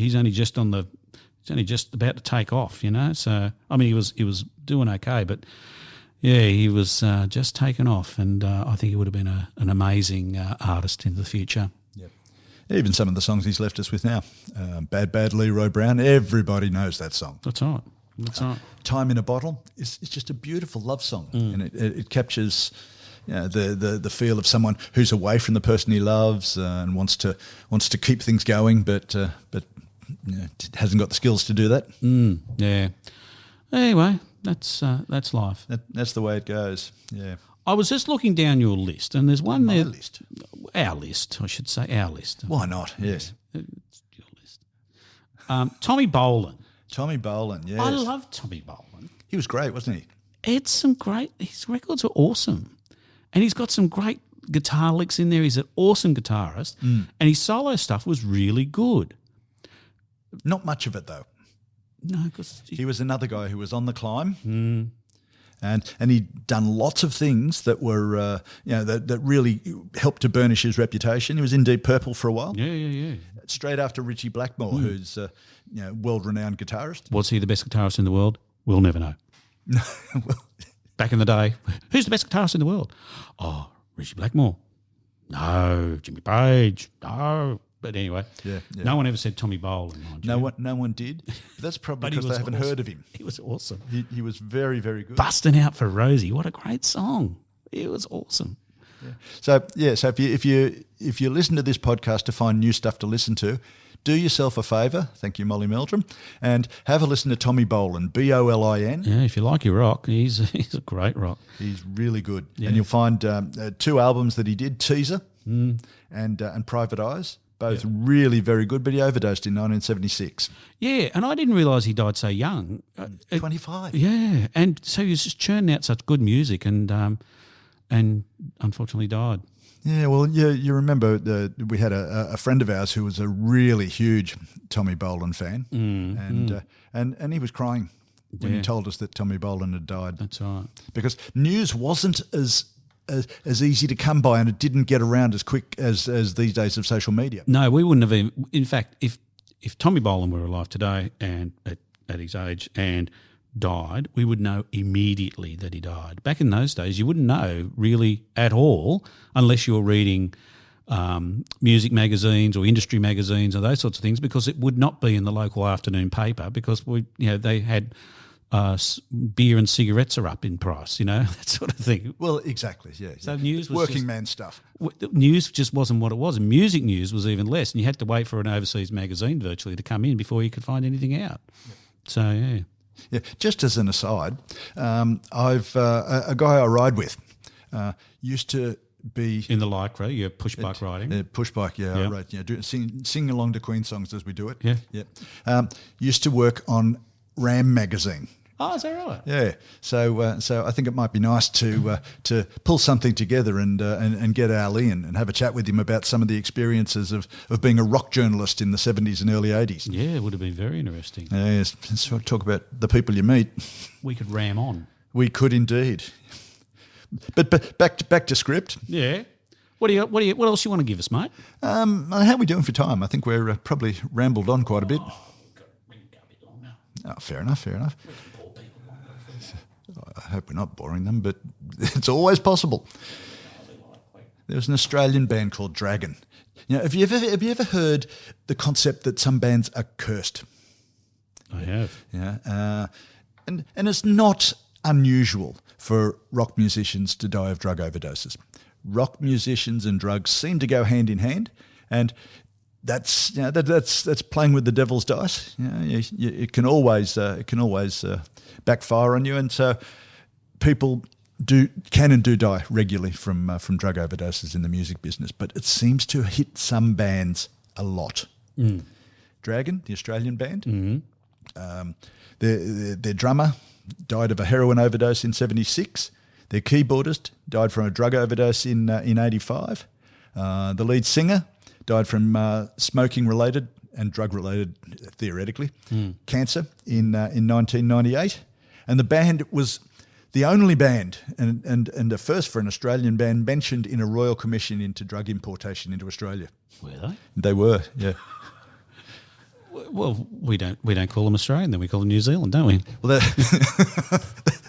about to take off. So I mean, he was doing okay, but yeah, he was just taken off, and I think he would have been an amazing artist in the future. Yeah, even some of the songs he's left us with now, Bad Leroy Brown. Everybody knows that song. That's right. Time in a Bottle is just a beautiful love song, and it captures the feel of someone who's away from the person he loves and wants to keep things going, but hasn't got the skills to do that. Yeah. Anyway, that's life. That's the way it goes. Yeah. I was just looking down your list, and there's one there. List. Our list, I should say, our list. Why not? Yes. It's your list. Tommy Bolin. Tommy Bolin, yes. I love Tommy Bolin. He was great, wasn't he? His records were awesome. And he's got some great guitar licks in there. He's an awesome guitarist. And his solo stuff was really good. Not much of it, though. No, because he was another guy who was on the climb. And he'd done lots of things that were, that really helped to burnish his reputation. He was in Deep Purple for a while. Yeah. Straight after Richie Blackmore, who's a world-renowned guitarist. Was he the best guitarist in the world? We'll never know. Well, back in the day, who's the best guitarist in the world? Oh, Richie Blackmore. No, Jimmy Page. No. But anyway, no one ever said Tommy Bolin. No one did. But that's probably because they haven't heard of him. He was awesome. He was very, very good. Busting Out for Rosie. What a great song. It was awesome. Yeah. So if you listen to this podcast to find new stuff to listen to, do yourself a favour, thank you, Molly Meldrum, and have a listen to Tommy Bolin, Bolin. Yeah, if you like your rock, he's a great rock. He's really good. Yeah. And you'll find 2 albums that he did, Teaser and Private Eyes, both really very good, but he overdosed in 1976. Yeah, and I didn't realise he died so young. 25. Yeah, and so he was just churning out such good music and unfortunately died. Yeah, well, you remember we had a friend of ours who was a really huge Tommy Bolin fan, and he was crying when he told us that Tommy Bolin had died. That's right. Because news wasn't as easy to come by, and it didn't get around as quick as these days of social media. No, we wouldn't have even. In fact, if Tommy Bolin were alive today and at his age and died, we would know immediately that he died. Back in those days, you wouldn't know really at all unless you were reading music magazines or industry magazines or those sorts of things, because it would not be in the local afternoon paper, because they had beer and cigarettes are up in price, that sort of thing. Well, exactly, yeah. So news was working man stuff. News just wasn't what it was, and music news was even less, and you had to wait for an overseas magazine virtually to come in before you could find anything out. So, yeah. Yeah, just as an aside, I've a guy I ride with used to be in the Lycra, you're push bike riding. Push bike, yeah, I ride. Yeah, sing along to Queen songs as we do it. Yeah. Used to work on Ram magazine. Oh, is that right? Yeah. So I think it might be nice to pull something together and get Al in and have a chat with him about some of the experiences of being a rock journalist in the 70s and early 80s. Yeah, it would have been very interesting. Yes. So talk about the people you meet. We could ram on. We could indeed. But back to script. Yeah. What else you want to give us, mate? How are we doing for time? I think we're probably rambled on quite a bit. Oh, fair enough. I hope we're not boring them, but it's always possible. There was an Australian band called Dragon. Have you ever heard the concept that some bands are cursed? I have. Yeah, and it's not unusual for rock musicians to die of drug overdoses. Rock musicians and drugs seem to go hand in hand, and that's playing with the devil's dice. It can always backfire on you, and so people can and do die regularly from drug overdoses in the music business. But it seems to hit some bands a lot. Dragon, the Australian band, their drummer died of a heroin overdose in '76. Their keyboardist died from a drug overdose in '85. The lead singer died from smoking-related and drug-related, theoretically, cancer in 1998. And the band was the only band and a first for an Australian band mentioned in a royal commission into drug importation into Australia. Were they? They were, yeah. Well, we don't call them Australian, then we call them New Zealand, don't we? Well,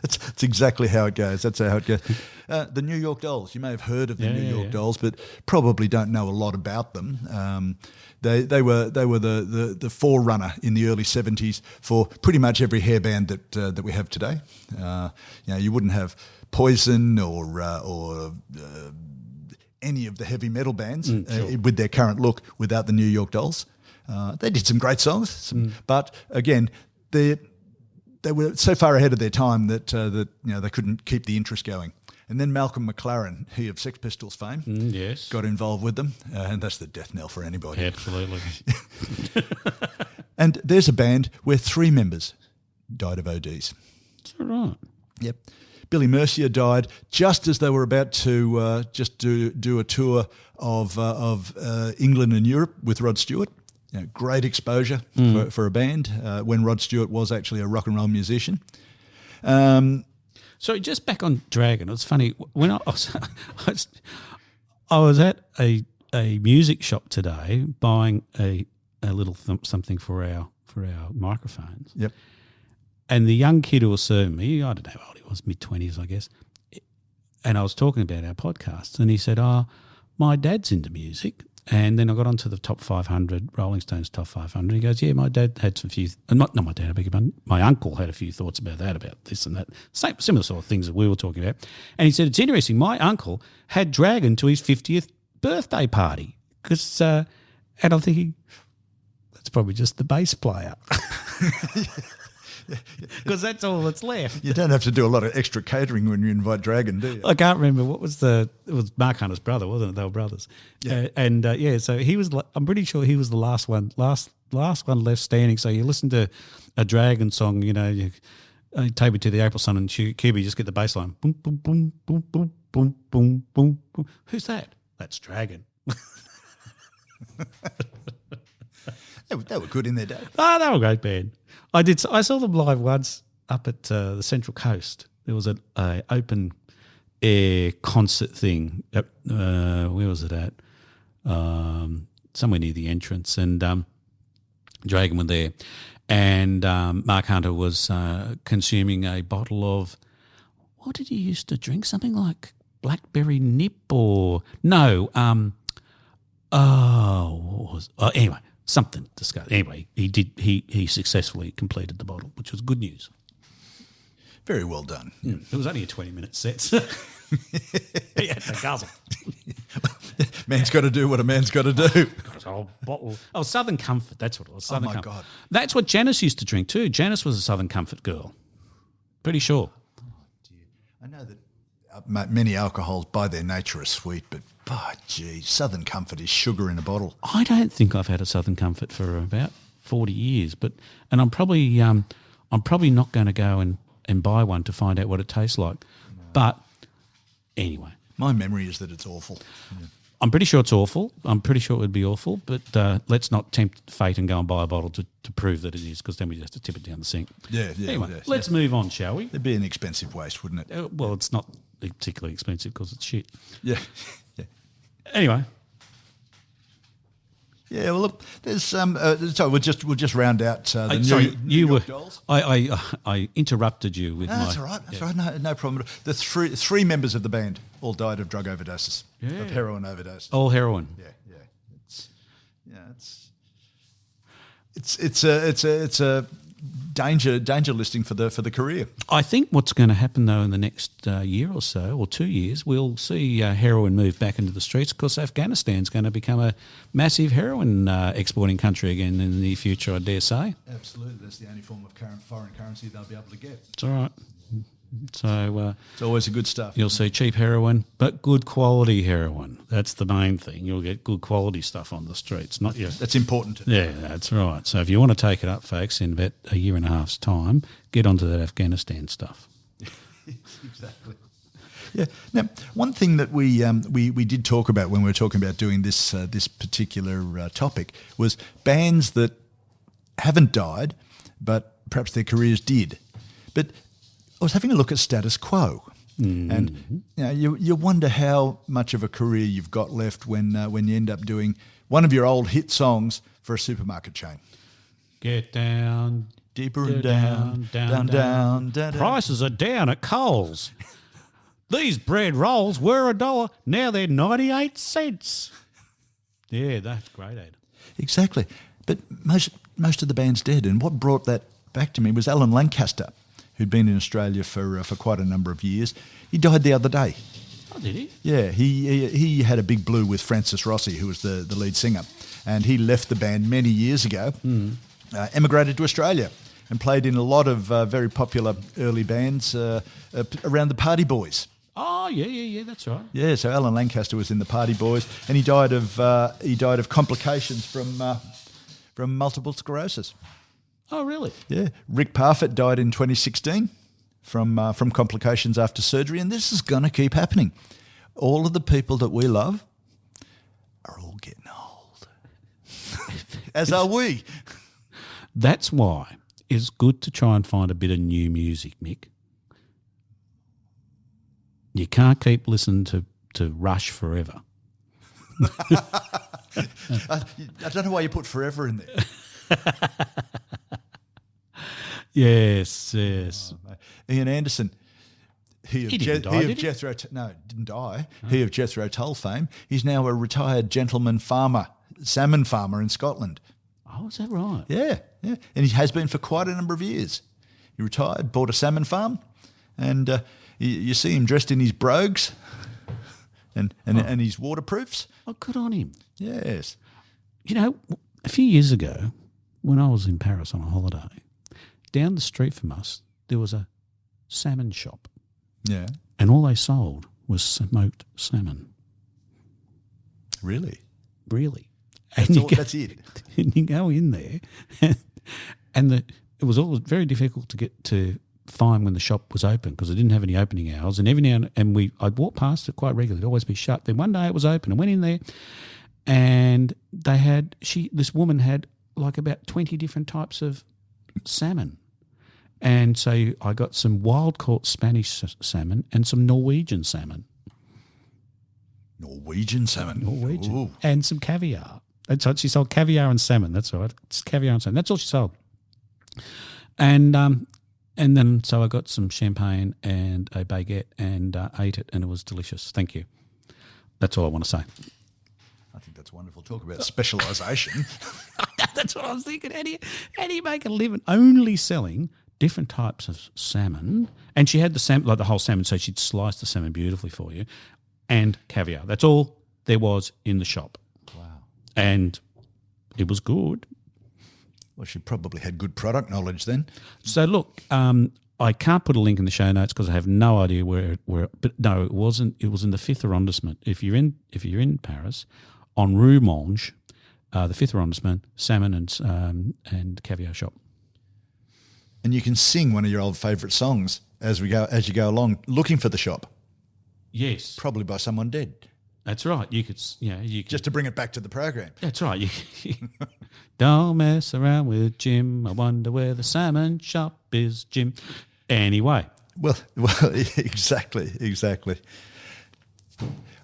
that's exactly how it goes. That's how it goes. The New York Dolls. You may have heard of the New York Dolls, but probably don't know a lot about them. They were the forerunner in the early '70s for pretty much every hair band that we have today. You wouldn't have Poison or any of the heavy metal bands with their current look without the New York Dolls. They did some great songs, but again, they were so far ahead of their time that they couldn't keep the interest going. And then Malcolm McLaren, he of Sex Pistols fame, got involved with them, and that's the death knell for anybody. Absolutely. And there's a band where 3 members died of ODs. That's all right. Yep. Billy Mercier died just as they were about to just do a tour of England and Europe with Rod Stewart. Great exposure for a band when Rod Stewart was actually a rock and roll musician. So just back on Dragon, it's funny when I was at a music shop today buying a little something for our microphones. Yep. And the young kid who was serving me, I don't know how old he was, mid-20s, I guess. And I was talking about our podcasts, and he said, my dad's into music. And then I got onto the top 500, Rolling Stones top 500. He goes, yeah, my dad had some few, not my dad, I beg your pardon, my uncle had a few thoughts about that, about this and that, similar sort of things that we were talking about. And he said, it's interesting, my uncle had Dragon to his 50th birthday party. And I'm thinking, that's probably just the bass player. Because that's all that's left. You don't have to do a lot of extra catering when you invite Dragon, do you? I can't remember it was Mark Hunter's brother, wasn't it? They were brothers. Yeah. So he was. I'm pretty sure he was the last one left standing. So you listen to a Dragon song, you tape it to the April Sun and QB, just get the bass line. Boom, boom, boom, boom, boom, boom, boom, boom, boom. Who's that? That's Dragon. They were good in their day. Oh, they were a great band. I saw them live once up at the Central Coast. There was an open air concert thing. Where was it at? Somewhere near the entrance. And Dragon were there. And Mark Hunter was consuming a bottle of, what did he used to drink? Something like blackberry nip or no. Anyway. Something disgusting. Anyway, he successfully completed the bottle, which was good news. Very well done. It was only a 20-minute set. So he had to guzzle. Man's got to do what a man's got to do. Got a whole bottle. Oh, Southern Comfort. That's what it was. Southern my Comfort. God. That's what Janice used to drink too. Janice was a Southern Comfort girl. Pretty sure. I know that many alcohols by their nature are sweet, but gee, Southern Comfort is sugar in a bottle. I don't think I've had a Southern Comfort for about 40 years, and I'm probably not going to go and buy one to find out what it tastes like. No. But anyway. My memory is that it's awful. Yeah. I'm pretty sure it's awful. I'm pretty sure it would be awful, but let's not tempt fate and go and buy a bottle to prove that it is, because then we just have to tip it down the sink. Yeah. Anyway, let's move on, shall we? It'd be an expensive waste, wouldn't it? Well, it's not particularly expensive because it's shit. Yeah. Anyway. Yeah, well, look, there's so we'll just round out the New York Dolls. I interrupted you with That's all right. That's all right. No problem. The three members of the band all died of drug overdoses, of heroin overdose. All heroin. Yeah. It's a danger listing for the career. I think what's going to happen though in the next year or so, or 2 years, we'll see heroin move back into the streets, because Afghanistan's going to become a massive heroin exporting country again in the near future, I dare say. Absolutely, that's the only form of foreign currency they'll be able to get. It's all right. So it's always a good stuff. You'll see cheap heroin, but good quality heroin. That's the main thing. You'll get good quality stuff on the streets, not your. That's important. Yeah, that's right. So if you want to take it up, folks, in about a year and a half's time, get onto that Afghanistan stuff. Exactly. Yeah. Now, one thing that we did talk about when we were talking about doing this particular topic was bands that haven't died, but perhaps their careers did. But I was having a look at Status Quo, and you wonder how much of a career you've got left when you end up doing one of your old hit songs for a supermarket chain. Get down, deeper and down. Prices are down at Coles. These bread rolls were $1, now they're 98 cents. Yeah, that's great, Ed. Exactly, but most of the band's dead, and what brought that back to me was Alan Lancaster, who'd been in Australia for quite a number of years. He died the other day. Oh, did he? Yeah, he had a big blue with Francis Rossi, who was the lead singer, and he left the band many years ago, emigrated to Australia, and played in a lot of very popular early bands around the Party Boys. Oh, yeah, that's right. Yeah, so Alan Lancaster was in the Party Boys, and he died of complications from multiple sclerosis. Oh, really? Yeah. Rick Parfitt died in 2016 from complications after surgery, and this is going to keep happening. All of the people that we love are all getting old, as are we. That's why it's good to try and find a bit of new music, Mick. You can't keep listening to Rush forever. I don't know why you put forever in there. Yes. Ian Anderson, didn't die. Jethro Tull fame. He's now a retired gentleman farmer, salmon farmer in Scotland. Oh, is that right? Yeah, and he has been for quite a number of years. He retired, bought a salmon farm, and you see him dressed in his brogues and his waterproofs. Oh, good on him. Yes. You know, a few years ago, when I was in Paris on a holiday, down the street from us, there was a salmon shop. Yeah. And all they sold was smoked salmon. Really? Really. That's it. And you go in there, and it was all very difficult to get to find when the shop was open, because it didn't have any opening hours. And every now and I'd walk past it quite regularly. It'd always be shut. Then one day it was open. I went in there, and this woman had like about 20 different types of salmon. And so I got some wild-caught Spanish salmon and some Norwegian salmon. Norwegian. Ooh. And some caviar. That's what she sold, caviar and salmon. That's right. It's caviar and salmon. That's all she sold. And then so I got some champagne and a baguette and ate it, and it was delicious. Thank you. That's all I want to say. I think that's wonderful. Talk about specialisation. That's what I was thinking. How do you make a living only selling different types of salmon And she had the salmon, like the whole salmon, so she'd slice the salmon beautifully for you, and caviar. That's all there was in the shop. Wow. And it was good. Well, she probably had good product knowledge then. So look, I can't put a link in the show notes because I have no idea where. But no, it wasn't. It was in the 5th arrondissement. If you're in Paris, on Rue Monge, the 5th arrondissement, salmon and caviar shop. And you can sing one of your old favourite songs as you go along, looking for the shop. Yes, probably by someone dead. That's right. You could, just to bring it back to the program. That's right. Don't mess around with Jim. I wonder where the salmon shop is, Jim. Anyway. Well, exactly.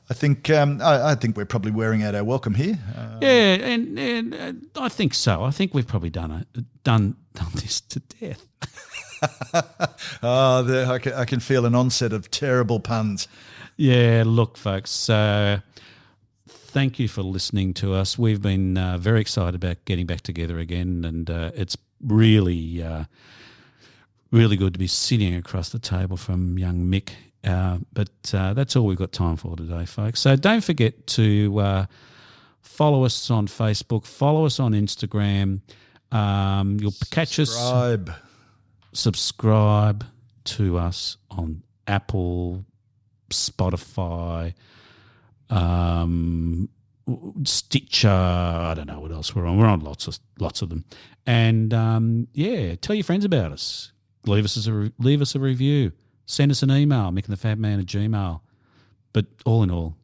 I think we're probably wearing out our welcome here. And I think so. I think we've probably done this to death. I can feel an onset of terrible puns. Yeah, look, folks, thank you for listening to us. We've been very excited about getting back together again, and it's really, really good to be sitting across the table from young Mick. But that's all we've got time for today, folks. So don't forget to follow us on Facebook, follow us on Instagram. You'll catch us. Subscribe to us on Apple, Spotify, Stitcher. I don't know what else we're on. We're on lots of them. And tell your friends about us. Leave us a review. Send us an email, mickandthefabman@gmail.com. But all in all,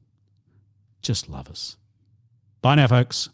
just love us. Bye now, folks.